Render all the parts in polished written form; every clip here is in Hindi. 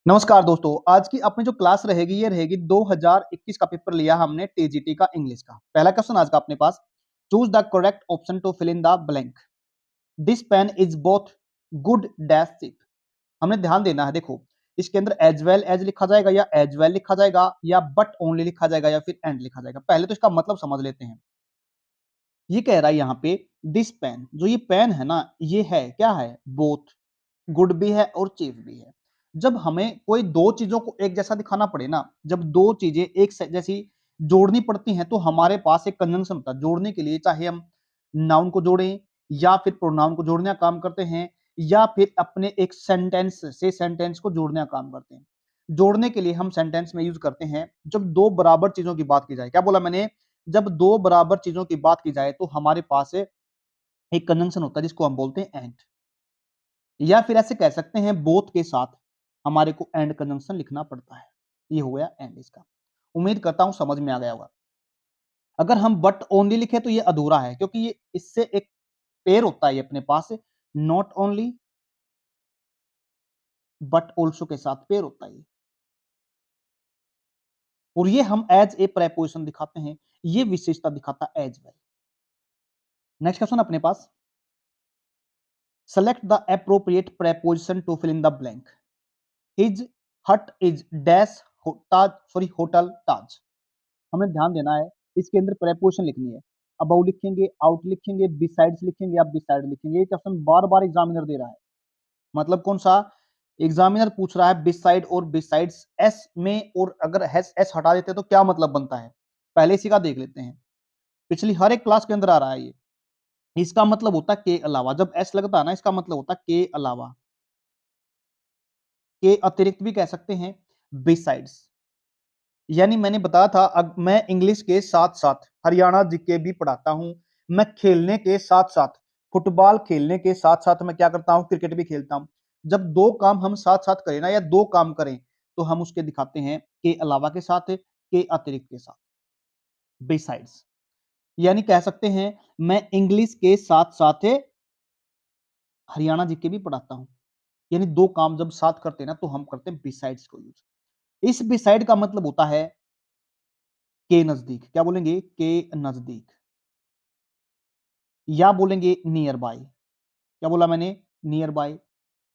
नमस्कार दोस्तों, आज की अपनी जो क्लास रहेगी ये रहेगी 2021 का पेपर लिया हमने टीजीटी का इंग्लिश का। पहला क्वेश्चन आज का अपने पास, choose the correct option to fill in the blank. This pen is both good dash cheap. हमने ध्यान देना है, देखो इसके अंदर एज वेल एज लिखा जाएगा या एज वेल लिखा जाएगा या बट ओनली लिखा जाएगा या फिर एंड लिखा जाएगा। पहले तो इसका मतलब समझ लेते हैं। ये कह रहा है यहाँ पे दिस पेन, जो ये पेन है ना, ये है क्या है, बोथ गुड भी है और चीप भी है। जब हमें कोई दो चीजों को एक जैसा दिखाना पड़े ना, जब दो चीजें एक जैसी जोड़नी पड़ती हैं तो हमारे पास एक कंजंक्शन होता है। जोड़ने के लिए चाहे हम नाउन को जोड़ें या फिर प्रोनाउन को जोड़ने का काम करते हैं या फिर अपने एक सेंटेंस से सेंटेंस को जोड़ने का काम करते हैं। जोड़ने के लिए हम सेंटेंस में यूज करते हैं जब दो बराबर चीजों की बात की जाए। क्या बोला मैंने? जब दो बराबर चीजों की बात की जाए तो हमारे पास एक कंजंक्शन होता है जिसको हम बोलते हैं एंड, या फिर ऐसे कह सकते हैं बोथ के साथ हमारे को एंड कंजंक्शन लिखना पड़ता है। ये हो गया एंड इसका। उम्मीद करता हूं समझ में आ गया होगा। अगर हम बट ओनली लिखे तो ये अधूरा है, क्योंकि ये इससे एक पेयर होता है ये अपने पास, नॉट ओनली बट ऑल्सो के साथ पेयर होता है और ये हम एज ए प्रेपोजिशन दिखाते हैं। ये विशेषता दिखाता है एज वेल। नेक्स्ट क्वेश्चन अपने पास, select the appropriate preposition to fill in the blank. His hut is dash Taj, sorry hotel Taj. हमें ध्यान देना है, इसके अंदर प्रेपोजिशन लिखनी है। अबाउट लिखेंगे, आउट लिखेंगे, बिसाइड्स लिखेंगे या बिसाइड लिखेंगे। ये क्वेश्चन बार बार एग्जामिनर दे रहा है। मतलब कौन सा एग्जामिनर पूछ रहा है? बिसाइड और बिसाइड्स एस में, और अगर एस हटा देते तो क्या मतलब बनता है, पहले इसी का देख लेते हैं। पिछली हर एक क्लास के अंदर आ रहा है ये। इसका मतलब होता है के अलावा। जब एस लगता है ना, इसका मतलब होता है के अलावा, के अतिरिक्त भी कह सकते हैं, बिसाइड्स। यानी मैंने बताया था, अब मैं इंग्लिश के साथ साथ हरियाणा जीके भी पढ़ाता हूं। मैं खेलने के साथ साथ, फुटबॉल खेलने के साथ साथ मैं क्या करता हूं, क्रिकेट भी खेलता हूं। जब दो काम हम साथ साथ करें ना, या दो काम करें, तो हम उसके दिखाते हैं के अलावा के साथ, के अतिरिक्त के साथ, बिसाइड्स। यानी कह सकते हैं मैं इंग्लिश के साथ साथ हरियाणा जीके भी पढ़ाता हूं। यानी दो काम जब साथ करते हैं ना, तो हम करते हैं बिसाइड्स को यूज। इस बिसाइड का मतलब होता है के नजदीक। क्या बोलेंगे? के नजदीक। या बोलेंगे नियर बाय। क्या बोला मैंने? Near by.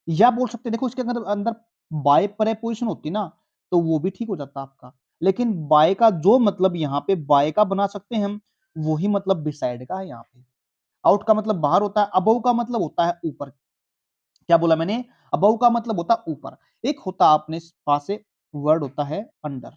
या बोल सकते हैं, देखो इसके अंदर अंदर बाय प्रेपोजिशन होती ना, तो वो भी ठीक हो जाता आपका। लेकिन बाय का जो मतलब यहाँ पे बाय का बना सकते हैं हम, वही मतलब बिसाइड का है यहाँ पे। आउट का मतलब बाहर होता है, अबव का मतलब होता है ऊपर। क्या बोला मैंने? अबव का मतलब होता है ऊपर। एक होता है अपने पास से वर्ड होता है अंडर।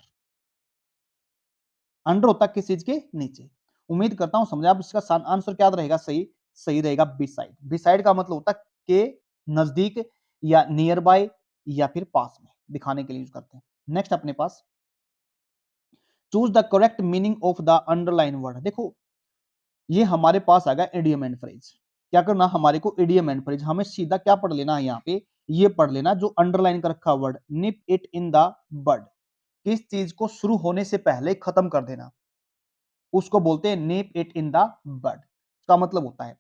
अंडर होता है किस चीज के? नीचे। उम्मीद करता हूं समझे आप। इसका आंसर क्या रहेगा? सही सही रहेगा बिसाइड। बिसाइड का मतलब होता है के नजदीक या नियर बाय या फिर पास में दिखाने के लिए यूज करते हैं। नेक्स्ट अपने पास, choose the correct meaning of the underline word. देखो ये हमारे पास आ गया इडियम एंड फ्रेज। क्या करना हमारे को? Idiom and phrase. हमें सीधा क्या पढ़ लेना है यहाँ पे, ये पढ़ लेना जो अंडरलाइन कर रखा word, nip it in the bud. किस चीज को शुरू होने से पहले खत्म कर देना, उसको बोलते हैं निप इट इन द बड। इसका मतलब होता है,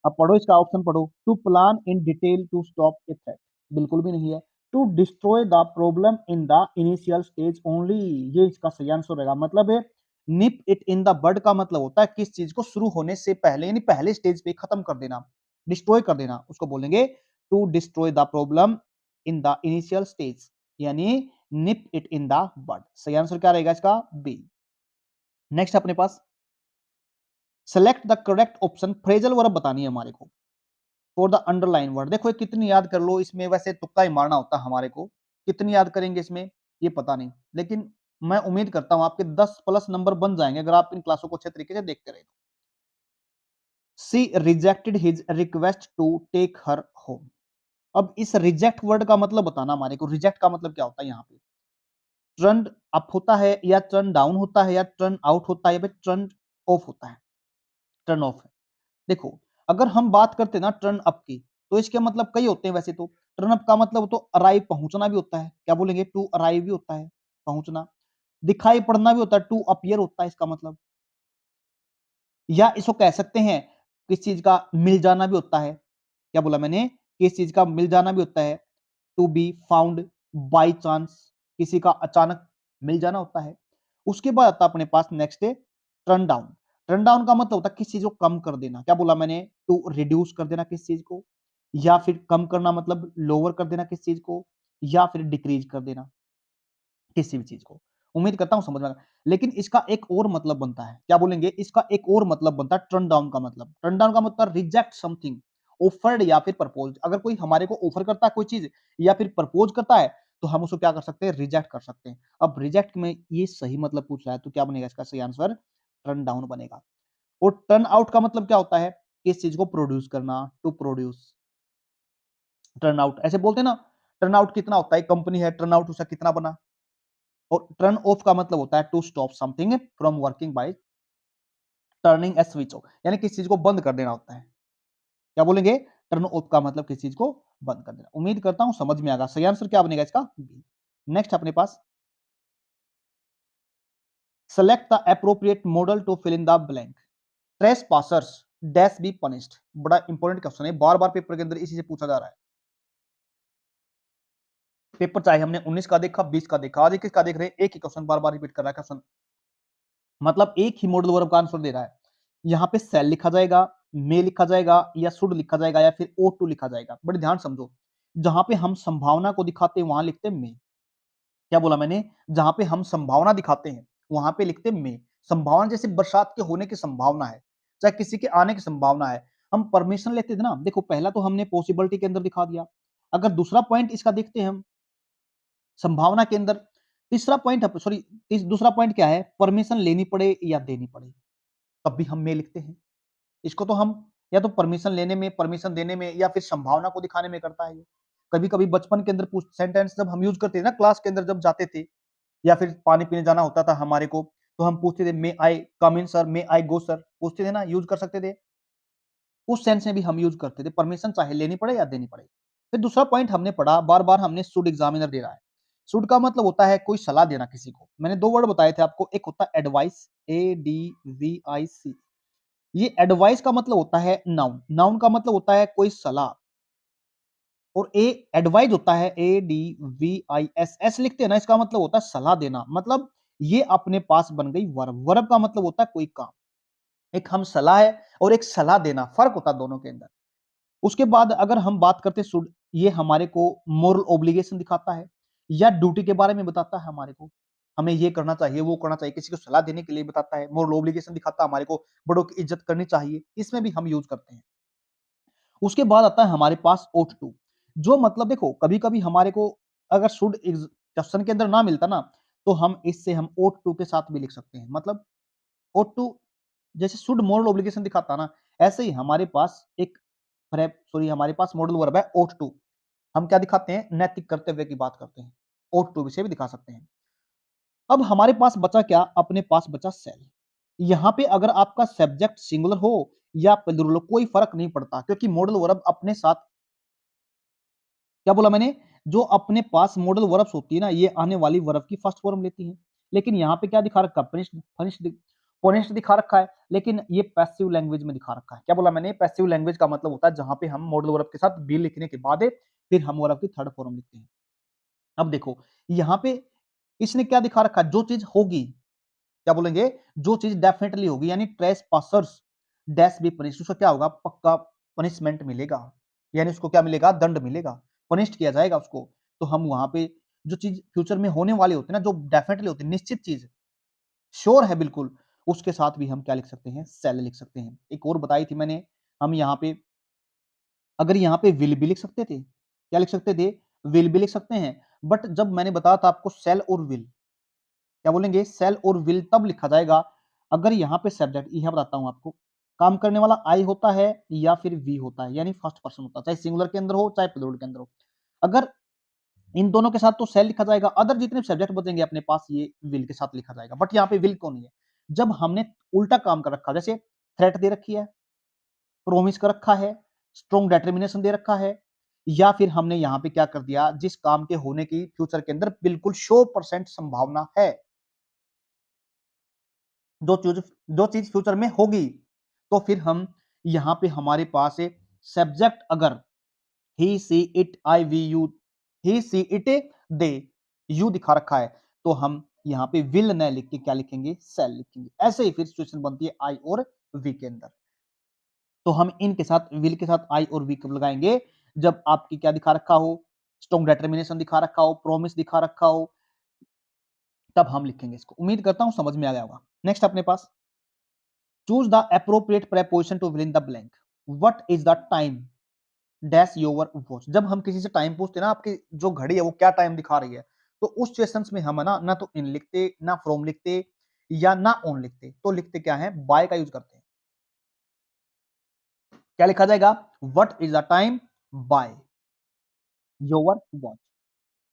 अब पढ़ो इसका ऑप्शन पढ़ो, to plan in detail to stop a threat, बिल्कुल भी नहीं है। To destroy the problem in the initial stage only, ये इसका सही आंसर रहेगा। मतलब है निप इट इन द बड का मतलब होता है किस चीज को शुरू होने से पहले, यानी पहले स्टेज पे खत्म कर देना, डिस्ट्रॉय कर देना, उसको बोलेंगे to destroy the problem in the initial stage, यानी निप इट इन द बड। सही आंसर क्या रहेगा इसका? बी। नेक्स्ट अपने पास, select the correct option. Phrasal verb बतानी है हमारे को फॉर द अंडरलाइन वर्ड। देखो ये कितनी याद कर लो, इसमें वैसे तुक्का ही मारना होता है हमारे को। कितनी याद करेंगे इसमें ये पता नहीं, लेकिन मैं उम्मीद करता हूं आपके 10 प्लस नंबर बन जाएंगे अगर आप इन क्लासों को अच्छे तरीके से देखते रहे। She rejected his request to take her home. अब इस रिजेक्ट वर्ड का मतलब बताना हमारे को। रिजेक्ट का मतलब क्या होता है? यहाँ पे टर्न अप होता है या टर्न डाउन होता है या टर्न आउट होता है या फिर टर्न ऑफ होता है? टर्न ऑफ है। देखो अगर हम बात करते हैं ना टर्न अप की, तो इसके मतलब कई होते हैं वैसे तो। टर्न अप का मतलब तो अराइव, पहुंचना भी होता है। क्या बोलेंगे? टू अराइव भी होता है, पहुंचना। दिखाई पड़ना भी होता है, टू अपीयर होता है इसका मतलब। या इसको कह सकते हैं किस चीज का मिल जाना भी होता है। क्या बोला मैंने? किस चीज का मिल जाना भी होता है, to be found by chance, किसी का अचानक मिल जाना होता है। उसके बाद आता है अपने पास नेक्स्ट है टर्न डाउन। टर्न डाउन का मतलब होता है किसी चीज को कम कर देना। क्या बोला मैंने? टू रिड्यूस कर देना किस चीज को, या फिर कम करना मतलब लोअर कर देना किस चीज को, या फिर डिक्रीज कर देना किसी भी चीज को। उम्मीद करता हूं समझ में आ गया। लेकिन इसका एक और मतलब बनता है, क्या बोलेंगे? इसका एक और मतलब बनता है टर्न डाउन का मतलब। टर्न डाउन का मतलब रिजेक्ट समथिंग, ऑफर्ड या फिर प्रपोज। अगर कोई हमारे को ऑफर करता है कोई चीज या फिर प्रपोज करता है तो हम उसको क्या कर सकते हैं? रिजेक्ट कर सकते हैं। अब रिजेक्ट में ये सही मतलब पूछ रहा है तो क्या बनेगा इसका सही आंसर? टर्न डाउन बनेगा। और टर्न आउट का मतलब क्या होता है? किस चीज को प्रोड्यूस करना, टू प्रोड्यूस। टर्न आउट ऐसे बोलते हैं ना, टर्न आउट कितना होता है? कंपनी है, टर्न आउट उसका कितना बना। और टर्न ऑफ का मतलब होता है to stop something from working by turning a switch off, यानी किसी चीज को बंद कर देना होता है। क्या बोलेंगे? टर्न ऑफ का मतलब किसी चीज को बंद कर देना। उम्मीद करता हूं समझ में आएगा। सही आंसर क्या बनेगा इसका? बी। नेक्स्ट अपने पास select the appropriate modal to fill in the blank. Trespassers dash be punished. बड़ा इंपॉर्टेंट क्वेश्चन है, बार बार पेपर के अंदर इसी से पूछा जा रहा है। पेपर चाहे हमने 19 का देखा, 20 का देखा, आज 21 का देख रहे हैं, एक ही क्वेश्चन बार बार रिपीट कर रहा है क्वेश्चन। मतलब एक ही मॉडल वर्ब का आंसर दे रहा है। यहाँ पे सेल लिखा जाएगा, मे लिखा जाएगा, या शुड लिखा जाएगा, या फिर ओ टू लिखा जाएगा। बड़े ध्यान समझो, जहां पे हम संभावना को दिखाते हैं वहां लिखते हैं मे। क्या बोला मैंने? जहां पे हम संभावना दिखाते हैं वहां पे लिखते हैं मे। संभावना जैसे बरसात के होने की संभावना है, चाहे किसी के आने की संभावना है। हम परमिशन लेते थे ना, देखो पहला तो हमने पॉसिबिलिटी के अंदर दिखा दिया। अगर दूसरा पॉइंट इसका देखते हैं हम संभावना के अंदर, तीसरा पॉइंट सॉरी दूसरा पॉइंट क्या है? परमिशन लेनी पड़े या देनी पड़े, तब भी हम मे लिखते हैं। इसको तो हम या तो परमिशन लेने में, परमिशन देने में, या फिर संभावना को दिखाने में करता है ये। कभी-कभी बचपन के अंदर पूछ सेंटेंस जब हम यूज करते थे ना, क्लास के अंदर जब जाते थे या फिर पानी पीने जाना होता था हमारे को, तो हम पूछते थे मे आई कम इन सर, मे आई गो सर, पूछते थे ना, यूज कर सकते थे। उस सेंस में भी हम यूज करते थे, परमिशन चाहे लेनी पड़े या देनी पड़े। फिर दूसरा पॉइंट हमने पढ़ा, बार-बार हमने शुड एग्जामिनर दे रहा है। शुड का मतलब होता है कोई सलाह देना किसी को। मैंने दो वर्ड बताए थे आपको, एक होता है एडवाइस, ए डी वी आई सी। ये एडवाइस का मतलब होता है नाउन, नाउन का मतलब होता है कोई सलाह। और ए एडवाइस होता है A D V I S, S लिखते हैं ना, इसका मतलब होता है सलाह देना। मतलब ये अपने पास बन गई वर्ब। वर्ब का मतलब होता है कोई काम। एक हम सलाह है और एक सलाह देना, फर्क होता है दोनों के अंदर। उसके बाद अगर हम बात करते हैं शुड, ये हमारे को मोरल ऑब्लिगेशन दिखाता है या ड्यूटी के बारे में बताता है हमारे को। हमें ये करना चाहिए, वो करना चाहिए, किसी को सलाह देने के लिए बताता है। मोरल ऑब्लिगेशन दिखाता है हमारे को, बड़ों की इज्जत करनी चाहिए, इसमें भी हम यूज करते हैं। उसके बाद आता है हमारे पास ought to, जो मतलब देखो कभी-कभी हमारे को अगर शुड क्वेश्चन के अंदर ना मिलता ना, तो हम इससे हम ought to के साथ भी लिख सकते हैं। मतलब ought to जैसे शुड मोरल ऑब्लिगेशन दिखाता ना, ऐसे ही हमारे पास एक हमारे पास मॉडल वर्ब है ought to। हम क्या दिखाते हैं? नैतिक कर्तव्य की बात करते हैं। ought to से भी दिखा सकते हैं। अब हमारे पास बचा क्या? अपने पास बचा सेल। यहाँ पे अगर आपका सब्जेक्ट सिंगुलर हो या प्लूरल हो, कोई फर्क नहीं पड़ता, क्योंकि मॉडल वर्ब अपने साथ, क्या बोला मैंने? जो अपने पास मॉडल वर्ब्स होती है ना, ये आने वाली वर्ब की फर्स्ट फॉर्म लेती है। लेकिन यहाँ पे क्या दिखा रखा है? पनिश्ड दिखा रखा है, लेकिन ये पैसिव लैंग्वेज में दिखा रखा है। क्या बोला मैंने? पैसिव लैंग्वेज का मतलब होता है जहां पे हम मॉडल वर्ब के साथ बी लिखने के बाद फिर हम वर्ब की थर्ड फॉर्म लिखते हैं। अब देखो यहाँ पे इसने क्या दिखा रखा है? जो चीज होगी, क्या बोलेंगे? जो चीज डेफिनेटली होगी, यानी trace passers dash be punish, उसका क्या होगा? पक्का पनिशमेंट मिलेगा, यानी उसको क्या मिलेगा? दंड मिलेगा, पनिश्ड किया जाएगा उसको। तो हम वहां पे जो चीज फ्यूचर में होने वाली होती है ना, जो डेफिनेटली होती है, निश्चित चीज, श्योर है बिल्कुल, उसके साथ भी हम क्या लिख सकते हैं? सेल लिख सकते हैं। एक और बताई थी मैंने, हम यहाँ पे अगर यहाँ पे विल भी लिख सकते थे, क्या लिख सकते थे? विल भी लिख सकते हैं। बट जब मैंने बताया था आपको सेल और विल, क्या बोलेंगे? सेल और विल तब लिखा जाएगा अगर यहाँ पे सब्जेक्ट, यह बताता हूँ आपको, काम करने वाला आई होता है या फिर वी होता है, यानी फर्स्ट पर्सन होता है, चाहे सिंगुलर के अंदर हो चाहे प्लूरल के अंदर हो। अगर इन दोनों के साथ तो सेल लिखा जाएगा, अदर जितने सब्जेक्ट बचेंगे अपने पास ये विल के साथ लिखा जाएगा। बट यहाँ पे विल क्यों नहीं है? जब हमने उल्टा काम कर रखा, जैसे थ्रेट दे रखी है, प्रोमिस कर रखा है, स्ट्रॉन्ग डिटर्मिनेशन दे रखा है, या फिर हमने यहाँ पे क्या कर दिया? जिस काम के होने की फ्यूचर के अंदर बिल्कुल 100% संभावना है, जो चीज फ्यूचर में होगी, तो फिर हम यहाँ पे हमारे पास सब्जेक्ट अगर he she it I we you, he she it they, you दिखा रखा है तो हम यहाँ पे विल न लिख के क्या लिखेंगे, शैल लिखेंगे। ऐसे ही फिर सिचुएशन बनती है आई और वी के अंदर। तो हम इन के साथ विल के साथ आई और वी कब लगाएंगे, जब आपकी क्या दिखा रखा हो, स्ट्रॉन्ग डिटर्मिनेशन दिखा रखा हो, प्रॉमिस दिखा रखा हो, तब हम लिखेंगे इसको। उम्मीद करता हूं समझ में आ गया होगा। नेक्स्ट अपने पास choose the appropriate preposition to fill in the blank. What is the time dash your watch. जब हम किसी से टाइम पूछते हैं ना, आपकी जो घड़ी है वो क्या टाइम दिखा रही है, तो उस सिचुएशंस में हम है ना तो इन लिखते, ना फ्रॉम लिखते, या ना ऑन लिखते, तो लिखते क्या है, बाय का यूज करते हैं। क्या लिखा जाएगा, what is the time by your watch.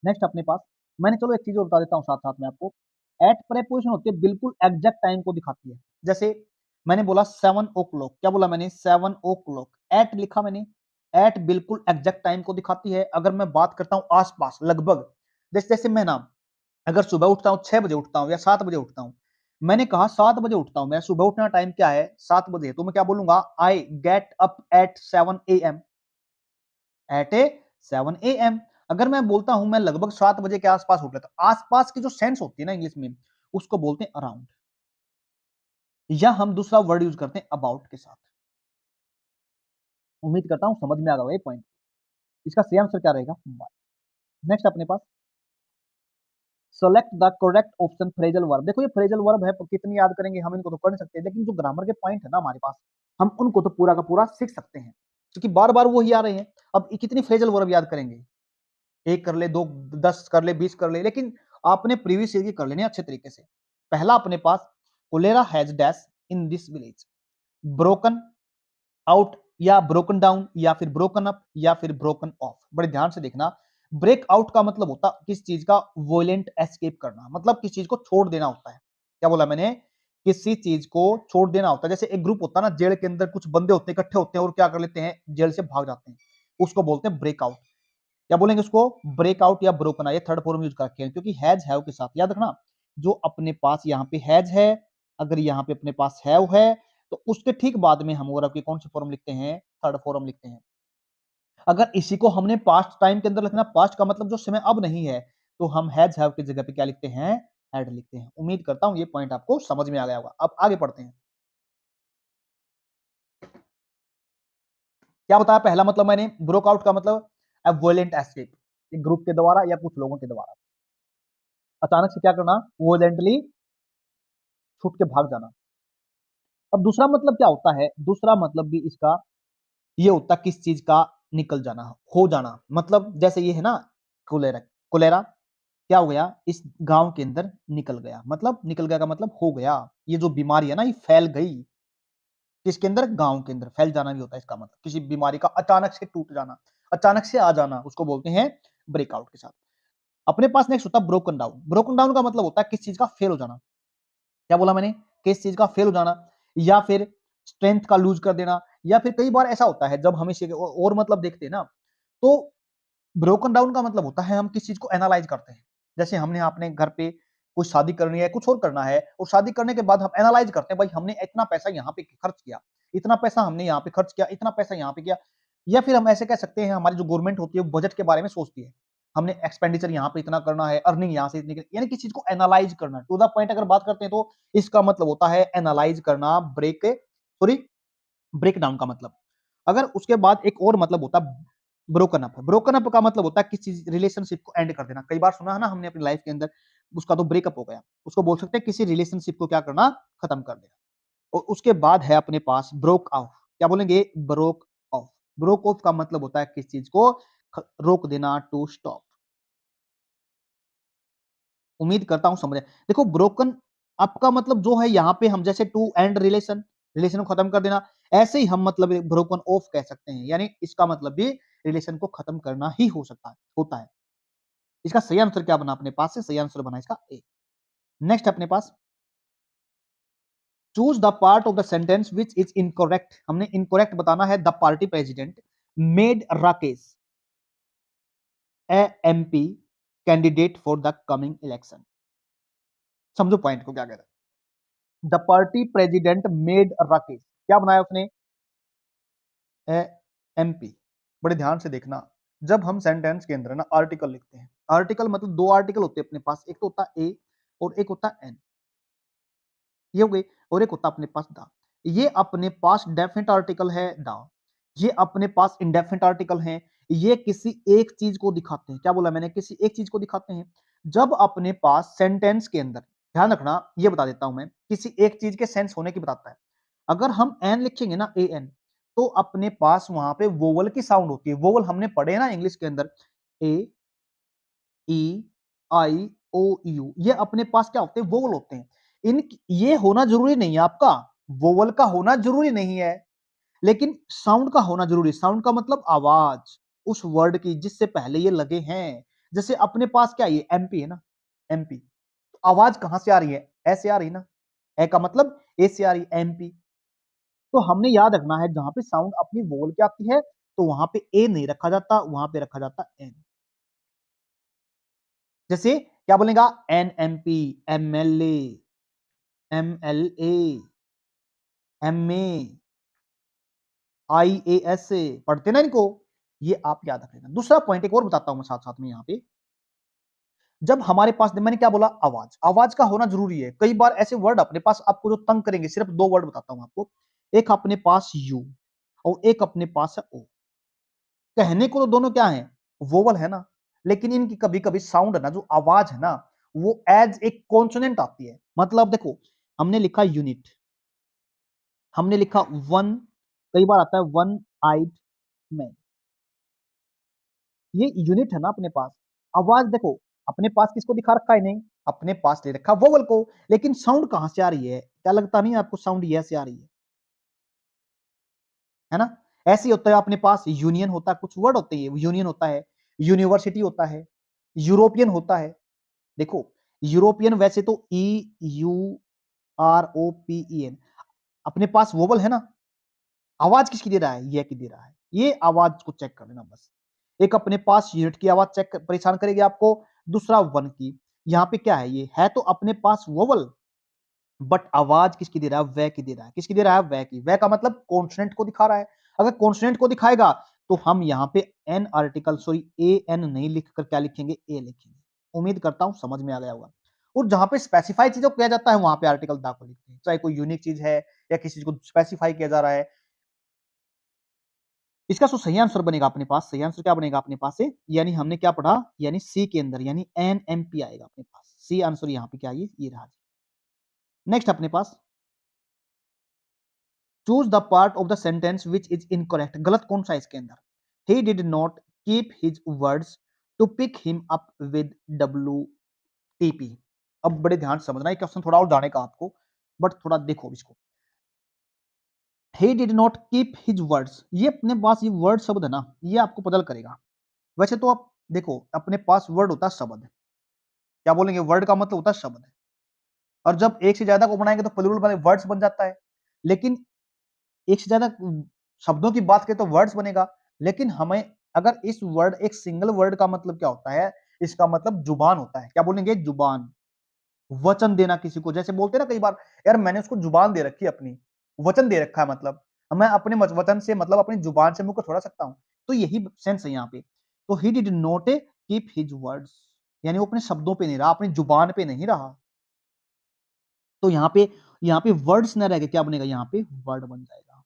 Next अपने पास मैंने, चलो एक चीज और बता देता हूँ साथ साथ में आपको। एट प्रेपोजिशन होती है बिल्कुल एग्जैक्ट टाइम को दिखाती है। जैसे मैंने बोला 7 ओ क्लॉक, क्या बोला मैंने, 7 ओ क्लॉक, एट लिखा मैंने, एट बिल्कुल एग्जैक्ट टाइम को दिखाती है। अगर मैं बात करता हूँ आसपास लगभग, जैसे जैसे मैं ना अगर सुबह उठता हूँ 6 बजे उठता हूँ या 7 बजे उठता हूँ, मैंने कहा 7 बजे उठता हूँ, मेरा सुबह उठने का टाइम क्या है, 7 बजे, तो मैं क्या बोलूंगा, I get up at 7 AM, at a 7 AM। अगर मैं बोलता हूं मैं लगभग 7 बजे के आसपास उठ लेता, आसपास की जो सेंस होती है ना इंग्लिश में, उसको बोलते हैं अराउंड, या हम दूसरा वर्ड यूज करते हैं अबाउट के साथ। उम्मीद करता हूं समझ में आ गया ये पॉइंट। इसका सही आंसर क्या रहेगा, बाय। नेक्स्ट अपने पास select the correct option phrasal verb. देखो ये फ्रेजल वर्ब है, कितनी याद करेंगे हम, इनको तो कर नहीं सकते, लेकिन जो ग्रामर के पॉइंट है ना हमारे पास, हम उनको तो पूरा का पूरा सीख सकते हैं, क्योंकि बार बार वही आ रहे हैं। अब कितनी फ्रेजल वर्ब याद करेंगे, एक कर ले, दो 10 कर ले, 20 कर ले, लेकिन आपने प्रीवियस ईयर की कर लेनी अच्छे तरीके से। पहला अपने पास cholera has dash in this village, broken out या ब्रोकन डाउन या फिर ब्रोकन अप या फिर ब्रोकन ऑफ। बड़े ध्यान से देखना, ब्रेक आउट का मतलब होता किस चीज का, वोलेंट एस्केप करना, मतलब किस चीज को छोड़ देना होता है। क्या बोला मैंने, किसी चीज को छोड़ देना होता है। जैसे एक ग्रुप होता है ना, जेल के अंदर कुछ बंदे होते हैं, इकट्ठे होते हैं और क्या कर लेते हैं, जेल से भाग जाते हैं, उसको बोलते हैं ब्रेकआउट। क्या बोलेंगे उसको, ब्रेकआउट या ब्रोकन। ये थर्ड फॉर्म यूज करके हैं, क्योंकि हैज हैव के साथ याद रखना, जो अपने पास यहाँ पे हैज है, अगर यहाँ पे अपने पास हैव है, तो उसके ठीक बाद में हम वर्ब की कौन सी फॉर्म लिखते हैं, थर्ड फॉर्म लिखते हैं। अगर इसी को हमने पास्ट टाइम के अंदर लिखना, पास्ट का मतलब जो समय अब नहीं है, तो हम हैज हैव की जगह पे क्या लिखते हैं, हैड लिखते हैं। उम्मीद करता हूं ये पॉइंट आपको समझ में आ गया होगा। अब आगे पढ़ते हैं। क्या बताया, पहला मतलब मैंने ब्रोकआउट का मतलब वोलेंट एस्केप, ग्रुप के द्वारा या कुछ लोगों के द्वारा अचानक से क्या करना, वोलेंटली छूट के भाग जाना। अब दूसरा मतलब क्या होता है, दूसरा मतलब भी इसका ये होता है किस चीज का निकल जाना, हो जाना। मतलब जैसे ये है ना कोलेरा, कोलेरा क्या हो गया, इस गांव के अंदर निकल गया, मतलब निकल गया का मतलब हो गया। ये जो बीमारी है ना ये फैल गई, किसके अंदर, गांव के अंदर। फैल जाना भी होता है इसका मतलब, किसी बीमारी का अचानक से टूट जाना, अचानक से आ जाना, उसको बोलते हैं ब्रेकआउट के साथ। अपने पास नेक्स्ट होता है ब्रोकन डाउन। ब्रोकन डाउन का मतलब होता है किस चीज का फेल हो जाना। क्या बोला मैंने, किस चीज का फेल हो जाना, या फिर स्ट्रेंथ का लूज कर देना, या फिर कई बार ऐसा होता है जब हम इसे और मतलब देखते हैं ना, तो ब्रोकन डाउन का मतलब होता है हम किस चीज को एनालाइज करते हैं। जैसे हमने अपने घर पे कुछ शादी करनी है, कुछ और करना है, और शादी करने के बाद हम एनालाइज करते हैं, भाई हमने इतना पैसा यहाँ पे खर्च किया, इतना पैसा हमने यहाँ पे खर्च किया, इतना पैसा यहाँ पे किया। या फिर हम ऐसे कह सकते हैं, हमारी जो गवर्नमेंट होती है वो बजट के बारे में सोचती है, हमने एक्सपेंडिचर यहाँ पे इतना करना है, अर्निंग यहाँ से इतनी यानी किसी चीज को एनालाइज करना। टू द पॉइंट अगर बात करते हैं तो इसका मतलब होता है एनालाइज करना, ब्रेक डाउन का मतलब। अगर उसके बाद एक और मतलब होता है ब्रोकन अप। ब्रोकन अप का मतलब होता है किसी चीज रिलेशनशिप को एंड कर देना। कई बार सुना है ना हमने अपनी लाइफ के अंदर, उसका तो ब्रेकअप हो गया, उसको बोल सकते हैं किसी रिलेशनशिप को क्या करना, खत्म कर देना। और उसके बाद है अपने पास ब्रोक ऑफ। क्या बोलेंगे, ब्रोक ऑफ। ब्रोक ऑफ का मतलब होता है किस चीज को रोक देना, टू स्टॉप। उम्मीद करता हूं समझे। देखो ब्रोकन अप का मतलब जो है यहाँ पे हम जैसे टू एंड रिलेशन, रिलेशन को खत्म कर देना, ऐसे ही हम मतलब ब्रोकन ऑफ कह सकते हैं, यानी इसका मतलब भी रिलेशन को खत्म करना ही हो सकता है, होता है। इसका सही आंसर क्या बना अपने पास से, सही आंसर बना इसका ए। नेक्स्ट अपने पास choose the part of the sentence which is incorrect. हमने इनकरेक्ट बताना है, the party president made Rakesh a MP candidate for the coming election. समझो पॉइंट को क्या कह रहा है, the party president made Rakesh, क्या बनाया उसने, ए एमपी। बड़े ध्यान से देखना, जब हम सेंटेंस के अंदर ना आर्टिकल लिखते हैं, आर्टिकल मतलब दो आर्टिकल होते हैं अपने पास, एक तो होता है ए और एक होता है एन, ये हो गई, और एक होता है अपने पास द। ये अपने पास डेफिनेट आर्टिकल है द, ये अपने पास इंडेफिनेट आर्टिकल है। ये किसी एक चीज को दिखाते हैं, क्या बोला मैंने, किसी एक चीज को दिखाते हैं। जब अपने पास सेंटेंस के अंदर, ध्यान रखना ये बता देता हूं मैं, किसी एक चीज के सेंस होने की बताता है। अगर हम एन लिखेंगे ना, ए एन, तो अपने पास वहां पे वोवल की साउंड होती है। वोवल हमने पढ़े हैं ना इंग्लिश के अंदर, ए, ई, आई, ओ, यू, ये अपने पास क्या होते हैं, वोवल होते हैं। इन ये होना जरूरी नहीं है आपका, वोवल का होना जरूरी नहीं है, लेकिन साउंड का होना जरूरी है। साउंड का मतलब आवाज उस वर्ड की जिससे पहले ये लगे हैं। जैसे अपने पास क्या है, एमपी है ना, एमपी, तो आवाज कहां से आ रही है, ऐसे आ रही है ना, ए का मतलब ए से आ रही है, एमपी। तो हमने याद रखना है जहां पे साउंड अपनी वोवल की आती है, तो वहां पे ए नहीं रखा जाता, वहां पे रखा जाता एन। जैसे क्या बोलेगा, N M P, M L L A, M A, I A S A, पढ़ते ना इनको, ये आप याद रखेगा। दूसरा पॉइंट एक और बताता हूं मैं साथ साथ में यहाँ पे, जब हमारे पास, मैंने क्या बोला, आवाज, आवाज का होना जरूरी है। कई बार ऐसे वर्ड अपने पास आपको जो तंग करेंगे, सिर्फ दो वर्ड बताता हूं आपको, एक अपने पास यू और एक अपने पास है ओ। कहने को तो दोनों क्या है, वोवल है ना, लेकिन इनकी कभी कभी साउंड है ना, जो आवाज है ना, वो एज एक कॉन्सोनेंट आती है। मतलब देखो, हमने लिखा यूनिट, हमने लिखा वन, कई बार आता है वन आइड मैन, ये यूनिट है ना अपने पास। आवाज देखो, अपने पास किसको दिखा रखा है, नहीं, अपने पास ले रखा वोवल को, लेकिन साउंड कहां से आ रही है, क्या लगता नहीं है आपको, साउंड ये से आ रही है ना। ऐसे ही होता है अपने पास यूनियन होता है, कुछ वर्ड होते हैं, यूनियन होता है, यूनिवर्सिटी होता है, यूरोपियन होता है। देखो, यूरोपियन वैसे तो E U R O P E N, अपने पास वोवल है ना, आवाज किसकी दे रहा है, ये की दे रहा है, ये आवाज को चेक कर लेना बस। एक अपने पास यूनिट की आवाज चेक परेशान करेगी आपको, दूसरा वन की। यहाँ पे क्या है, ये है तो अपने पास वोवल, बट आवाज किसकी दे रहा है, वह की दे रहा है। किसकी दे रहा है, वह की। वह का मतलब कॉन्सोनेंट को दिखा रहा है। अगर कॉन्सोनेंट को दिखाएगा तो हम यहाँ पे an article, sorry a N नहीं लिखकर क्या लिखेंगे, ए लिखेंगे। उम्मीद करता हूं समझ में आ गया होगा। और जहां पे स्पेसिफाई चीजों को किया जाता है, वहां पे आर्टिकल दा को लिखते हैं, चाहे कोई यूनिक चीज है या किसी चीज को स्पेसिफाई किया जा रहा है। इसका जो सही आंसर बनेगा अपने पास, सही आंसर क्या बनेगा अपने पास से, यानी हमने क्या पढ़ा, यानी सी के अंदर, यानी एन एम पी आएगा अपने पास। सी आंसर यहाँ पे क्या, ये रहा। नेक्स्ट अपने पास, choose the part of the sentence which is incorrect. गलत कौन सा है इसके अंदर, he did not keep his words to pick him up with W T P. अब बड़े ध्यान से समझना, क्वेश्चन थोड़ा और जाने का आपको, बट थोड़ा देखो इसको। he did not keep his words, ये अपने पास ये वर्ड शब्द है ना, ये आपको बदल करेगा। वैसे तो आप देखो, अपने पास वर्ड होता है शब्द, क्या बोलेंगे, वर्ड का मतलब होता है शब्द, और जब एक से ज्यादा को बनाएंगे तो प्लूरल वाले वर्ड्स बन जाता है। लेकिन एक से ज्यादा शब्दों की बात करें तो वर्ड्स बनेगा। लेकिन हमें अगर इस वर्ड, एक सिंगल वर्ड का मतलब क्या होता है, इसका मतलब जुबान होता है। क्या बोलेंगे, जुबान, वचन देना किसी को, जैसे बोलते हैं ना कई बार, यार मैंने उसको जुबान दे रखी है अपनी, वचन दे रखा है, मतलब मैं अपने वचन से, मतलब अपनी जुबान से मुंह को छोड़ा सकता हूं। तो यही सेंस है यहाँ पे। तो ही did not keep his words, यानी वो अपने शब्दों पे नहीं रहा, अपनी जुबान पे नहीं रहा। तो यहाँ पे वर्ड्स न रह गए, क्या बनेगा, यहाँ पे वर्ड बन जाएगा।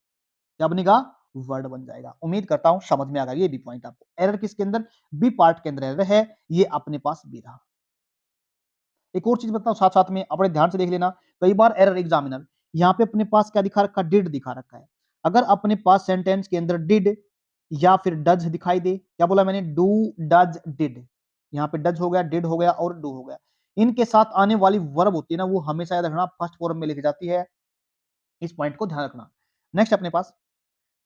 क्या बनेगा, वर्ड बन जाएगा। उम्मीद करता हूं समझ में आ गया ये भी पॉइंट आपको। एरर किसके अंदर, बी पार्ट के अंदर एरर है, ये अपने पास बी रहा। एक और चीज बताऊं साथ साथ में, अपने ध्यान से देख लेना। कई बार एरर एग्जामिनर यहाँ पे अपने पास क्या दिखा रखा, डिड दिखा रखा है। अगर अपने पास सेंटेंस के अंदर डिड या फिर डज दिखाई दे, क्या बोला मैंने, डू डज डिड, यहाँ पे डज हो गया, डिड हो गया और डू हो गया। इनके साथ आने वाली वर्ब होती है ना, वो हमेशा याद रखना फर्स्ट फॉर्म में लिखी जाती है। इस पॉइंट को ध्यान रखना। नेक्स्ट अपने पास,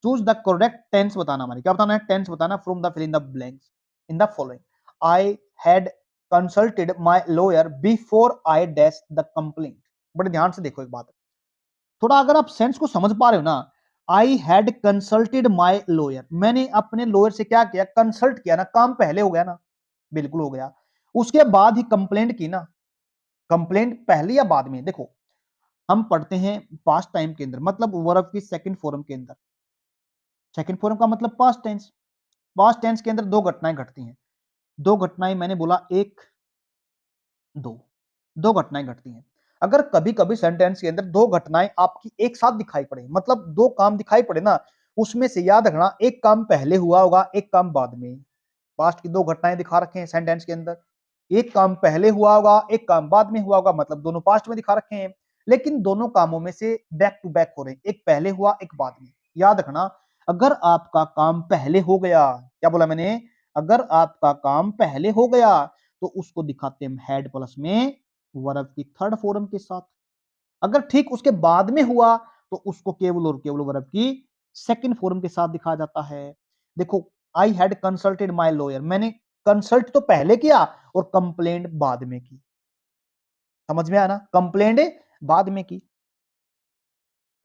चूज द करेक्ट टेंस बताना, हमारे क्या बताना है, टेंस बताना from the fill in the blanks in the following. I had consulted my lawyer before I dash the complaint. बड़े ध्यान से देखो एक बात, थोड़ा अगर आप सेंस को समझ पा रहे हो ना, आई हैड कंसल्टेड माय लॉयर, मैंने अपने लॉयर से क्या किया, कंसल्ट किया ना, काम पहले हो गया ना, बिल्कुल हो गया। उसके बाद ही कंप्लेंट की ना, कंप्लेंट पहले या बाद में, देखो हम पढ़ते हैं पास्ट टाइम के अंदर, मतलब वर्ब की सेकंड फॉर्म के अंदर। सेकंड फॉर्म का मतलब पास्ट टेंस, पास्ट टेंस के अंदर दो घटनाएं घटती हैं। दो घटनाएं मैंने बोला एक दो, दो घटनाएं घटती हैं। अगर कभी कभी सेंटेंस के अंदर दो घटनाएं आपकी एक साथ दिखाई पड़े, मतलब दो काम दिखाई पड़े ना, उसमें से याद रखना एक काम पहले हुआ होगा, एक काम बाद में। पास्ट की दो घटनाएं दिखा रखे हैं सेंटेंस के अंदर, एक काम पहले हुआ होगा, एक काम बाद में हुआ होगा, मतलब दोनों पास्ट में दिखा रखे हैं, लेकिन दोनों कामों में से बैक टू बैक हो रहे हैं, एक पहले हुआ एक बाद में। याद रखना, अगर आपका काम पहले हो गया, क्या बोला मैंने, अगर आपका काम पहले हो गया तो उसको दिखाते हैं हेड प्लस में वर्ब की थर्ड फॉर्म के साथ। अगर ठीक उसके बाद में हुआ तो उसको केवल और केवल वर्ब की सेकंड फॉर्म के साथ दिखाया जाता है। देखो, आई हैड कंसल्टेड माय लॉयर, मैंने कंसल्ट तो पहले किया और कंप्लेंट बाद में की। समझ में आया ना, कंप्लेंट बाद में की।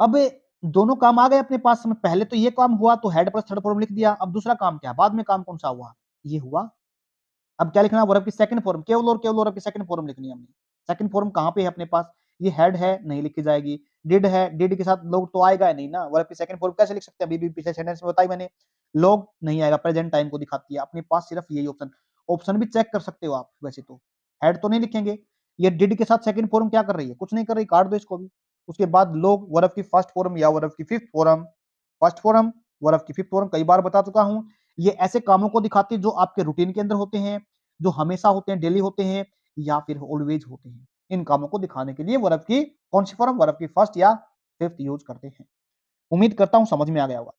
अब दोनों काम आ गए अपने पास में, पहले तो ये काम हुआ तो हेड प्लस थर्ड फॉर्म लिख दिया, अब दूसरा काम क्या, बाद में काम कौन सा हुआ, ये हुआ। अब क्या लिखना, वर्ब की सेकंड फॉर्म, केवल और केवल वर्ब की सेकंड फॉर्म लिखनी है हमने। सेकंड फॉर्म कहां पे है अपने पास, ये हेड है, नहीं लिखी जाएगी। डिड है, डिड के साथ लोग तो आएगा नहीं ना, वर्ब की सेकंड फॉर्म कैसे लिख सकते हैं, अभी भी पिछले सेंटेंस में बताई मैंने, लोग नहीं आएगा, प्रेजेंट टाइम को दिखाती है अपने पास सिर्फ यही ऑप्शन। ऑप्शन भी चेक कर सकते हो आप, वैसे तो हेड तो नहीं लिखेंगे। ये डिड के साथ सेकंड फॉर्म क्या कर रही है, कुछ नहीं कर रही, काट दो इसको भी। उसके बाद लोग वर्ब की फर्स्ट फॉर्म या वर्ब की fifth form, first form verb की फिफ्थ फॉर्म कई बार बता चुका हूं। ये ऐसे कामों को दिखाती है जो आपके रूटीन के अंदर होते हैं, जो हमेशा होते हैं, डेली होते हैं, या फिर ऑलवेज होते हैं। इन कामों को दिखाने के लिए वर्ब की कौन सी फॉर्म, वर्ब की फर्स्ट या फिफ्थ यूज करते हैं। उम्मीद करता हूं समझ में आ गया होगा।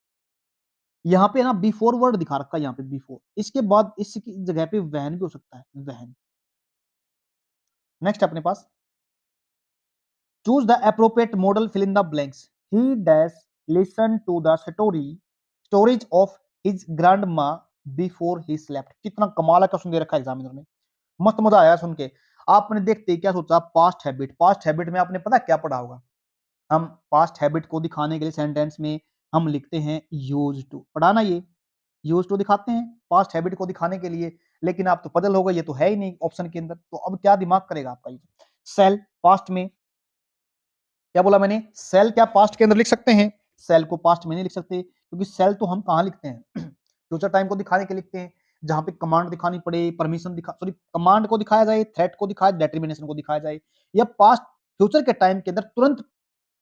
यहाँ पे ना बिफोर वर्ड दिखा रखा है, यहाँ पे बिफोर, इसके बाद इसकी जगह पे वहन भी हो सकता है, वहन। नेक्स्ट अपने पास, choose the appropriate modal, fill in the blanks. He dash listen to the stories of his grandma before he slept. कितना कमाल का क्वेश्चन दे रखा है एग्जामिनर ने, मस्त मजा आया सुन के। आपने देखते ही क्या सोचा, पास्ट हैबिट, पास्ट हैबिट में आपने पता क्या पढ़ा होगा, हम पास्ट हैबिट को दिखाने के लिए सेंटेंस में हम लिखते हैं यूज टू, पढ़ा ना, ये यूज टू दिखाते हैं पास्ट हैबिट को दिखाने के लिए। लेकिन आप तो पजल हो गए, ये तो है ही नहीं ऑप्शन के अंदर, तो अब क्या दिमाग करेगा आपका ये। सेल पास्ट में, क्या बोला मैंने, सेल क्या पास्ट के अंदर लिख सकते हैं, सेल को पास्ट में नहीं लिख सकते, क्योंकि सेल तो हम कहाँ लिखते हैं फ्यूचर टाइम को दिखाने के लिखते हैं, जहां पे कमांड दिखानी पड़े, परमिशन दिखा, सॉरी कमांड को दिखाया जाए, थ्रेट को दिखाया, डिटरमिनेशन को दिखाया जाए, या पास्ट फ्यूचर के टाइम के अंदर तुरंत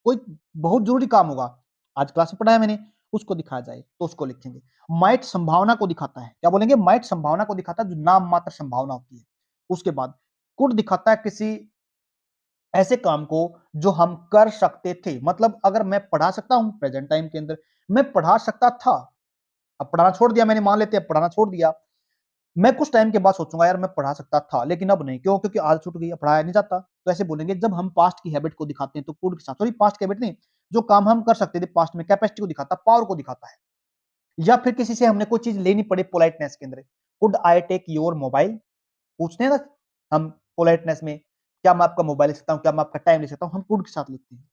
कोई बहुत जरूरी काम होगा, आज क्लास में पढ़ाया मैंने, उसको दिखाया जाए तो उसको लिखेंगे। माइट संभावना को दिखाता है, क्या बोलेंगे, माइट संभावना को दिखाता है, जो नाम मात्र संभावना होती है। उसके बाद कुड दिखाता है किसी ऐसे काम को जो हम कर सकते थे, मतलब अगर मैं पढ़ा सकता हूं प्रेजेंट टाइम के अंदर, मैं पढ़ा सकता था, अब पढ़ाना छोड़ दिया मैंने, मान लेते हैं पढ़ाना छोड़ दिया, मैं कुछ टाइम के बाद सोचूंगा यार मैं पढ़ा सकता था, लेकिन अब नहीं, क्यों, क्योंकि आदत छूट गई, पढ़ाया नहीं जाता। तो ऐसे बोलेंगे जब हम पास्ट की हैबिट को दिखाते हैं तो कुड के साथ, सॉरी पास्ट की हैबिट नहीं, जो काम हम कर सकते थे पास्ट में, कैपेसिटी को दिखाता, पावर को दिखाता है। या फिर किसी से हमने कोई चीज लेनी पड़े पोलाइटनेस के अंदर, could I take your mobile, पूछते हैं ना हम पोलाइटनेस में, क्या मैं आपका मोबाइल ले सकता हूँ, क्या मैं आपका टाइम ले सकता हूँ, हम कुड के साथ लिखते हैं।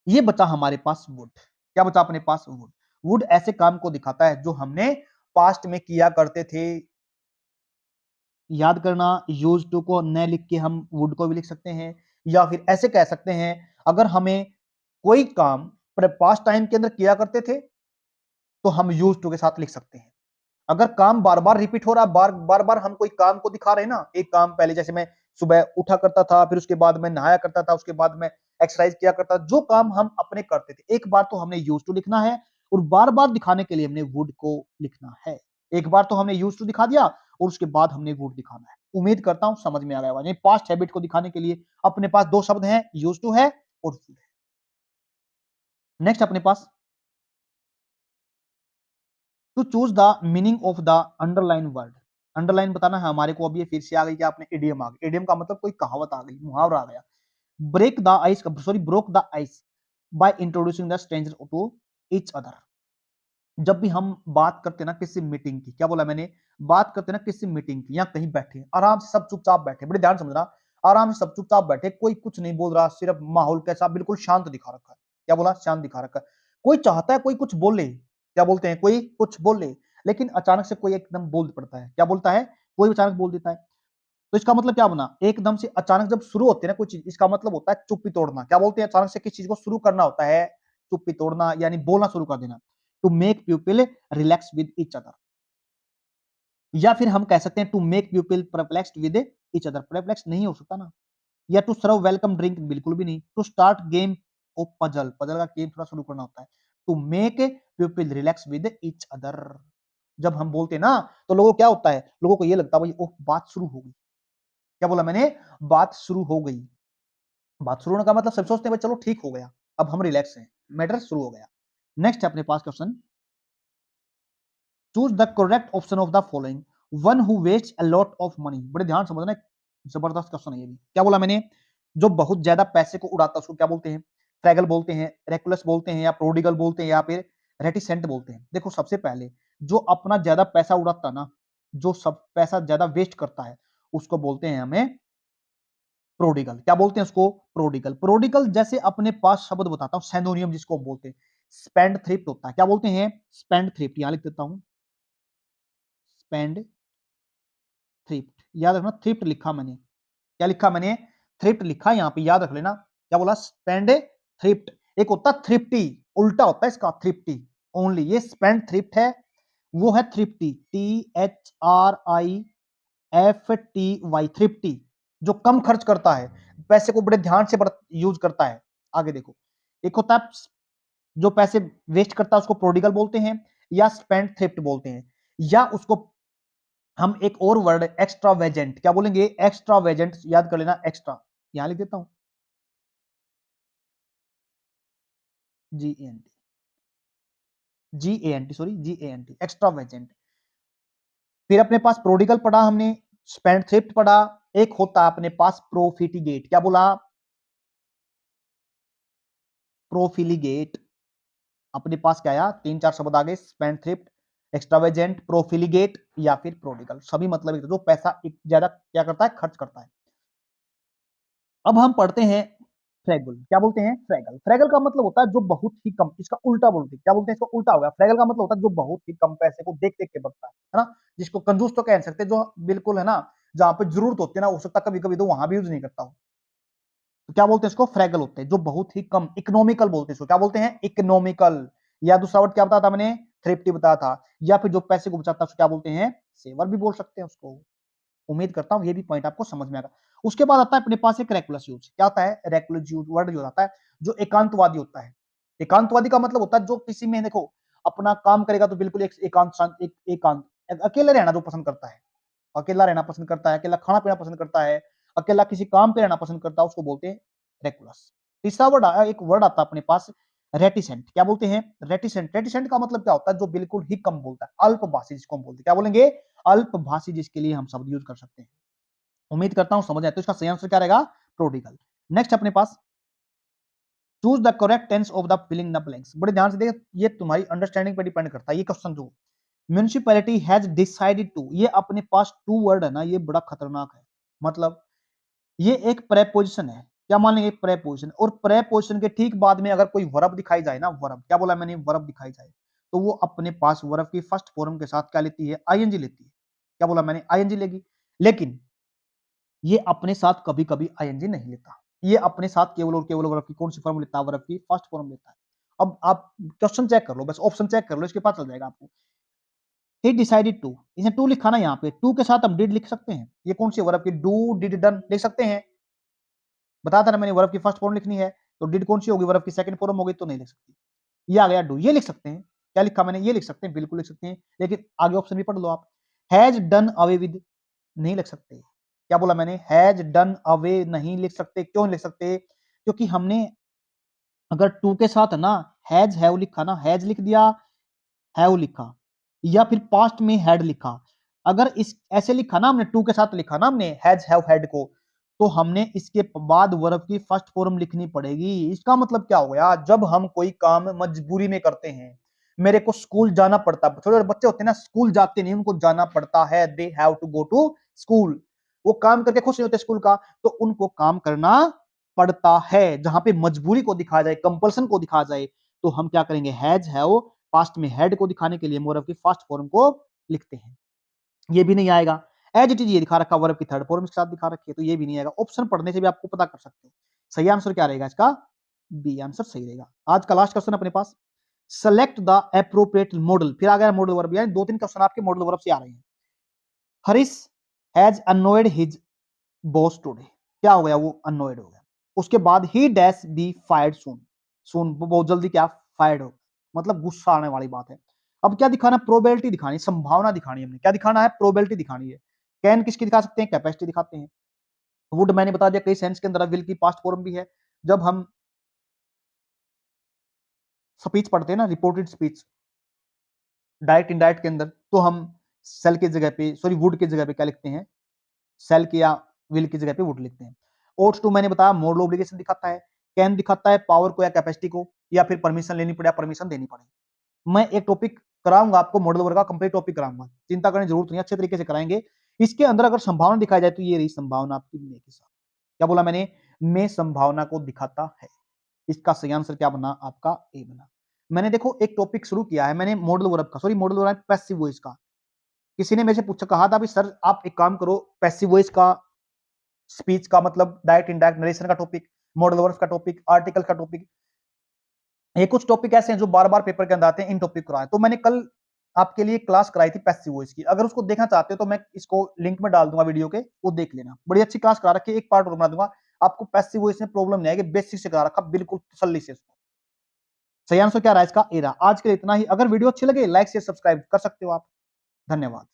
ये बचा हमारे पास वुड, क्या बचा अपने पास, वुड। वुड ऐसे काम को दिखाता है जो हमने पास्ट में किया करते थे। याद करना, यूज टू को न लिख के हम वुड को भी लिख सकते हैं, या फिर ऐसे कह सकते हैं, अगर हमें कोई काम पास्ट टाइम के अंदर किया करते थे तो हम यूज टू के साथ लिख सकते हैं। अगर काम बार बार रिपीट हो रहा है, बार बार हम कोई काम को दिखा रहे हैं ना, एक काम पहले जैसे मैं सुबह उठा करता था, फिर उसके बाद मैं नहाया करता था, उसके बाद मैं एक्सरसाइज किया करता था, जो काम हम अपने करते थे, एक बार तो हमने यूज टू लिखना है, और बार बार दिखाने के लिए हमने वुड को लिखना है। एक बार तो हमने यूज टू दिखा दिया और उसके बाद हमने वुड दिखाना है। उम्मीद करता हूं समझ में आ गया होगा। पास्ट हैबिट को दिखाने के लिए अपने पास दो शब्द हैं, यूज टू है और वुड है। नेक्स्ट अपने पास, to choose the meaning of the underline word. Underline बताना है हमारे को, अभी ये फिर से आ गई क्या आपने, इडियम आ गई, इडियम का मतलब कोई कहावत आ गई, मुहावरा आ गया। Break the ice, sorry broke the ice by introducing the stranger to each other. जब भी हम बात करते ना किसी मीटिंग की, क्या बोला मैंने, बात करते ना किसी मीटिंग की, या कहीं बैठे आराम से सब चुपचाप बैठे, बड़े ध्यान समझना, आराम से सब चुपचाप बैठे, कोई कुछ नहीं बोल रहा, सिर्फ माहौल कैसा बिल्कुल शांत दिखा रखा है, क्या बोला, शांत दिखा रखा है। कोई चाहता है कोई कुछ बोले, क्या बोलते हैं, कोई कुछ बोले, लेकिन अचानक से कोई एकदम बोल पड़ता है, क्या बोलता है, कोई अचानक बोल देता है। तो इसका मतलब क्या बना, एकदम से अचानक जब शुरू होती है ना कोई चीज, इसका मतलब होता है चुप्पी तोड़ना। क्या बोलते हैं, अचानक से किसी चीज को शुरू करना होता है चुप्पी तोड़ना, यानी बोलना शुरू कर देना। To make people relax with each other. या फिर हम कह सकते हैं to make people perplexed with each other, perplex नहीं हो सकता ना। या टू सर्व वेलकम ड्रिंक, बिल्कुल भी नहीं। To start game of puzzle, puzzle का गेम थोड़ा शुरू करना होता है। To make people relax with each other, जब हम बोलते हैं ना तो लोगों को क्या होता है, लोगों को ये लगता है भाई ओह बात शुरू हो गई। क्या बोला मैंने, बात शुरू हो गई। बात शुरू होने का मतलब सब सोचते हैं भाई चलो ठीक हो गया, अब हम रिलैक्स हैं, मैटर शुरू हो गया। नेक्स्ट है अपने पास question, choose the correct option of the following, one who waste a lot of money. बड़े ध्यान से समझना, जबरदस्त क्वेश्चन है ये भी। क्या बोला मैंने, जो बहुत ज्यादा पैसे को उड़ाता है उसको क्या बोलते हैं, फ्रैगल बोलते हैं, रेकुलस बोलते हैं, या प्रोडिगल बोलते हैं, या फिर रेटिसेंट बोलते हैं। देखो सबसे पहले जो अपना ज्यादा पैसा उड़ाता है ना, जो सब पैसा ज्यादा वेस्ट करता है उसको बोलते हैं हमें प्रोडिगल। क्या बोलते हैं उसको, प्रोडिगल। प्रोडिगल जैसे अपने पास शब्द बताता हूं, सैनोनियम जिसको हम बोलते हैं, स्पेंड थ्रिफ्ट होता है। क्या बोलते हैं, स्पेंड थ्रिफ्ट, यहां लिख देता हूं, स्पेंड थ्रिफ्ट। याद रखना थ्रिफ्ट लिखा मैंने, क्या लिखा मैंने, थ्रिफ्ट लिखा, यहां पे याद रख लेना। क्या बोला, स्पेंड थ्रिफ्ट। एक होता थ्रिफ्टी, उल्टा होता है इसका, थ्रिफ्टी ओनली। ये स्पेंड थ्रिफ्ट है, वो है थ्रिफ्टी, THRIFTY, थ्रिफ्टी, जो कम खर्च करता है, पैसे को बड़े ध्यान से यूज करता है। आगे देखो, एक होता है जो पैसे वेस्ट करता है उसको प्रोडिगल बोलते हैं, या स्पेंड थ्रिफ्ट बोलते हैं, या उसको हम एक और वर्ड एक्स्ट्रा वेजेंट, क्या बोलेंगे, एक्स्ट्रा वेजेंट, याद कर लेना एक्स्ट्रा, यहां लिख देता हूं GANT, GANT sorry GANT, extravagant. फिर अपने पास प्रोडिगल पढ़ा हमने, स्पेंड थ्रिफ्ट पढ़ा, एक होता है अपने पास प्रोफिटिगेट। क्या बोला, प्रोफिलिगेट। अपने पास क्या आया, तीन चार शब्द आ गए, स्पेंड थ्रिफ्ट, एक्स्ट्रावेजेंट, प्रोफिलिगेट, या फिर प्रोडिगल। सभी मतलब एक, जो पैसा एक ज्यादा क्या करता है, खर्च करता है। अब हम पढ़ते हैं फ्रैगल। क्या बोलते हैं, फ्रैगल। फ्रैगल का मतलब होता है जो बहुत ही कम, इसका उल्टा बोलते हैं, क्या बोलते हैं, इसको उल्टा हो गया। फ्रैगल का मतलब होता है जो बहुत ही कम पैसे को देख देख के बचता है ना, जिसको कंजूस तो कह सकते हैं, जो बिल्कुल है ना, जहां पे जरूरत होती है ना, हो सकता कभी कभी तो वहां भी यूज नहीं करता हो, तो क्या बोलते हैं इसको, फ्रैगल होते हैं, जो बहुत ही कम, इकोनॉमिकल बोलते हैं इसको, क्या बोलते हैं, इकोनॉमिकल। या दूसरा वर्ड क्या बताया था मैंने, थ्रिफ्टी बताया था। या फिर जो पैसे को बचाता है उसको क्या बोलते हैं, सेवर भी बोल सकते हैं उसको। उम्मीद करता हूं ये भी पॉइंट आपको समझ में आएगा। उसके बाद आता है अपने पास एक रेकुलस यूज। क्या होता है, रेकुलस यूज वर्ड जो आता है, जो एकांतवादी होता है। एकांतवादी का मतलब होता है जो किसी में देखो अपना काम करेगा तो बिल्कुल एक एकांत, अकेले रहना जो पसंद करता है, अकेला रहना पसंद करता है, अकेला खाना पीना पसंद करता है, अकेला किसी काम पे रहना पसंद करता है, उसको बोलते हैं रेकुलस। तीसरा वर्ड एक वर्ड आता है अपने पास, रेटिसेंट। क्या बोलते हैं, रेटिसेंट। रेटिसेंट का मतलब क्या होता है, जो बिल्कुल ही कम बोलता है, अल्पभाषी जिसको हम बोलते हैं, क्या बोलेंगे, अल्पभाषी, जिसके लिए हम शब्द यूज कर सकते हैं। उम्मीद करता हूं समझ आए, तो इसका सही आंसर क्या रहेगा, प्रोडिगल। नेक्स्ट अपने पास, choose the correct tense of the filling the blanks. बड़े ध्यान से देखिए, ये तुम्हारी अंडरस्टैंडिंग पर डिपेंड करता है ये क्वेश्चन। जो म्यूनिसिपैलिटी हैज डिसाइडेड टू, ये अपने पास टू वर्ड है ना, ये बड़ा खतरनाक है। मतलब ये एक प्रेपोजिशन है, क्या मान लेंगे, प्रेपोजिशन। और प्रेपोजिशन के ठीक बाद में अगर कोई वर्ब दिखाई जाए ना, वर्ब, क्या बोला मैंने, वर्ब दिखाई जाए, तो वो अपने पास वर्ब की फर्स्ट फॉर्म के साथ क्या लेती है, आईएनजी लेती है। क्या बोला मैंने, आईएनजी लेगी। लेकिन ये अपने साथ कभी कभी आईएनजी नहीं लेता, ये अपने साथ केवल और केवल वर्ब की कौन सी फॉर्म लेता है, वर्ब की फर्स्ट फॉर्म लेता है। अब आप क्वेश्चन चेक कर लो, बस ऑप्शन चेक कर लो, इसके पास चल जाएगा आपको। ही डिसाइडेड टू, इसने टू लिखा ना, यहाँ पे टू के साथ हम डिड लिख सकते हैं, ये कौन सी वर्ब की, डू डिड डन लिख सकते हैं। बताया था ना मैंने, वर्ब की फर्स्ट फॉर्म लिखनी है, तो डिड कौन सी होगी, वर्ब की सेकंड फॉर्म होगी, तो नहीं लिख सकती। ये आ गया डू, ये लिख सकते हैं। क्या लिखा मैंने, ये लिख सकते हैं, बिल्कुल लिख सकते हैं। लेकिन आगे ऑप्शन भी पढ़ लो आप, हैज डन अवे विद, नहीं लिख सकते। क्या बोला मैंने, हैज डन अवे नहीं लिख सकते। क्यों नहीं लिख सकते, क्योंकि हमने अगर टू के साथ ना हैज हैव लिखा ना, हैज लिख दिया, हैव लिखा, या फिर पास्ट में हैड लिखा, अगर इस ऐसे लिखा ना हमने, टू के साथ लिखा ना हमने हैज हैव हैड को, तो हमने इसके बाद वर्ब की फर्स्ट फॉर्म लिखनी पड़ेगी। इसका मतलब क्या हो गया, जब हम कोई काम मजबूरी में करते हैं, मेरे को स्कूल जाना पड़ता है, थोड़े बच्चे होते हैं ना स्कूल जाते नहीं, उनको जाना पड़ता है, they have to go to school, वो काम करके खुश नहीं होते स्कूल का, तो उनको काम करना पड़ता है। जहां पे मजबूरी को दिखाया जाए, कंपल्सन को दिखाया जाए, तो हम क्या करेंगे, हैज हैव पास्ट में हेड को दिखाने के लिए वर्ब की फर्स्ट फॉर्म को लिखते हैं। ये भी नहीं आएगा। एज इट इज ये दिखा रखा, वर्ब की थर्ड फॉर्म के साथ दिखा रखी है, तो ये भी नहीं आएगा। ऑप्शन पढ़ने से भी आपको पता कर सकते हो। सही आंसर क्या रहेगा इसका, बी आंसर सही रहेगा। आज का लास्ट क्वेश्चन अपने पास, सेलेक्ट द एप्रोप्रिएट मॉडल। फिर आ गया मॉडल वर्ब, यानी दो तीन क्वेश्चन आपके मॉडल वर्ब से आ रहे हैं। Harish has अनोयड his boss today, क्या हो गया, वो अनोयड हो गया। उसके बाद ही डैश बी फायर्ड सून, सून बहुत जल्दी क्या फायर्ड हो, मतलब गुस्सा आने वाली बात है। अब क्या दिखाना, प्रोबेबिलिटी दिखानी, संभावना दिखानी है, हमने क्या दिखाना है, प्रोबेबिलिटी दिखानी है। कैन किसकी दिखा सकते हैं, कैपेसिटी दिखाते हैं। वुड मैंने बता दिया कई सेंस के अंदर, विल की पास्ट फॉर्म भी है। जब हम स्पीच पढ़ते हैं ना, रिपोर्टेड स्पीच डायरेक्ट इनडायरेक्ट के अंदर, तो हम सेल की जगह पे, सॉरी वुड की जगह पे क्या लिखते हैं, सेल की या विल की जगह पे वुड लिखते हैं। ओट्स टू मैंने बताया मॉडल ऑब्लिगेशन दिखाता है, कैन दिखाता है पावर को या कैपेसिटी को, या फिर परमिशन लेनी पड़े या परमिशन देनी पड़े। मैं एक टॉपिक कराऊंगा आपको, मॉडल वर्क का कंप्लीट टॉपिक कराऊंगा, चिंता करने की जरूरत नहीं, अच्छे तरीके से कराएंगे। इसके अंदर अगर संभावना दिखाई जाए तो ये रही संभावना आपकी मे के साथ। क्या बोला मैंने, मे संभावना को दिखाता है। इसका सही आंसर क्या बना, आपका ए बना। मैंने देखो एक टॉपिक शुरू किया है मैंने मॉडल वर्ब का, sorry modal verb passive voice का। किसी ने मेरे से पूछा, कहा था भी सर आप एक काम करो, पैसिव वॉइस का, स्पीच का मतलब डायरेक्ट इनडायरेक्ट नरेशन का टॉपिक, मॉडल वर्ब का टॉपिक, आर्टिकल का टॉपिक, ये कुछ टॉपिक ऐसे हैं जो बार बार पेपर के अंदर आते हैं, इन टॉपिक कराए। तो मैंने कल आपके लिए क्लास कराई थी पैसिव वॉइस की, अगर उसको देखना चाहते हो तो मैं इसको लिंक में डाल दूंगा वीडियो के, वो देख लेना। बड़ी अच्छी क्लास करा रखी है, एक पार्ट और बना दूंगा, आपको पैसिव वॉइस में प्रॉब्लम नहीं आएगी, बेसिक से करा रखा बिल्कुल तसल्ली से। सही आंसर क्या रहा इसका, ए रहा। आज के लिए इतना ही। अगर वीडियो अच्छी लगे लाइक शेयर सब्सक्राइब कर सकते हो आप। धन्यवाद।